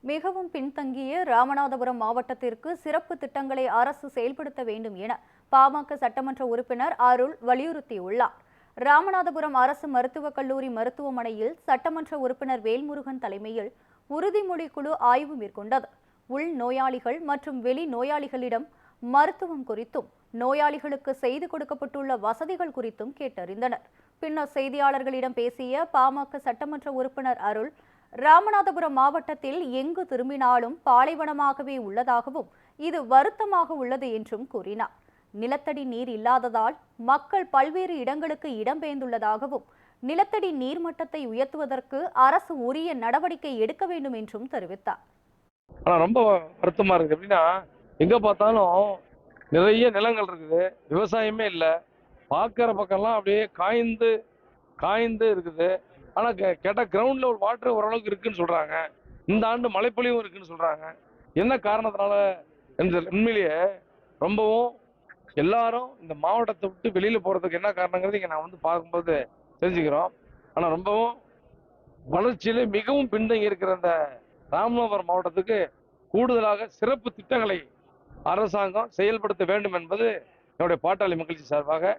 மிகவும் பின்தங்கிய ராமநாதபுரம் மாவட்டத்திற்கு சிறப்பு திட்டங்களை அரசு செயல்படுத்த வேண்டும் என பாமக சட்டமன்ற உறுப்பினர் அருள் வலியுறுத்தியுள்ளார். ராமநாதபுரம் அரசு மருத்துவக் கல்லூரி மருத்துவமனையில் சட்டமன்ற உறுப்பினர் வேல்முருகன் தலைமையில் உறுதிமொழி குழு ஆய்வு மேற்கொண்டது. உள் நோயாளிகள் மற்றும் வெளி நோயாளிகளிடம் மருத்துவம் குறித்தும் நோயாளிகளுக்கு செய்து கொடுக்கப்பட்டுள்ள வசதிகள் குறித்தும் கேட்டறிந்தனர். பின்னர் செய்தியாளர்களிடம் பேசிய பாமக சட்டமன்ற உறுப்பினர் அருள், ராமநாதபுரம் மாவட்டத்தில் எங்கு திரும்பினாலும் பாலைவனமாகவே உள்ளதாகவும் இது வருத்தமாக உள்ளது என்றும் கூறினார். நிலத்தடி நீர் இல்லாததால் மக்கள் பல்வேறு இடங்களுக்கு இடம்பெயர்ந்துள்ளதாகவும் நிலத்தடி நீர்மட்டத்தை உயர்த்துவதற்கு அரசு உரிய நடவடிக்கை எடுக்க வேண்டும் என்றும் தெரிவித்தார். ரொம்ப வருத்தமா இருக்கு. எப்படின்னா எங்க பார்த்தாலும் நிறைய நிலங்கள் இருக்குது, விவசாயமே இல்லை. பார்க்குற பக்கம்லாம் அப்படியே காய்ந்து காய்ந்து இருக்குது. ஆனால் கேட்டால் கிரவுண்டில் ஒரு வாட்டர் ஓரளவுக்கு இருக்குன்னு சொல்கிறாங்க. இந்த ஆண்டு மழைப்பொழிவும் இருக்குன்னு சொல்கிறாங்க. என்ன காரணத்தினால என்று உண்மையிலேயே ரொம்பவும் எல்லாரும் இந்த மாவட்டத்தை விட்டு வெளியில் போகிறதுக்கு என்ன காரணங்கிறது இங்கே நான் வந்து பார்க்கும்போது தெரிஞ்சுக்கிறோம். ஆனால் ரொம்பவும் வளர்ச்சியில் மிகவும் பின்தங்கி இருக்கிற இந்த ராமநாதபுரம் மாவட்டத்துக்கு கூடுதலாக சிறப்பு திட்டங்களை அரசாங்கம் செயல்படுத்த வேண்டும் என்பது என்னுடைய பாட்டாளி மகிழ்ச்சி சார்பாக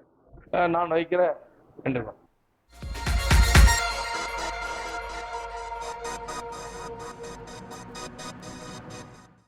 நான் வைக்கிற வேண்டுகோள்.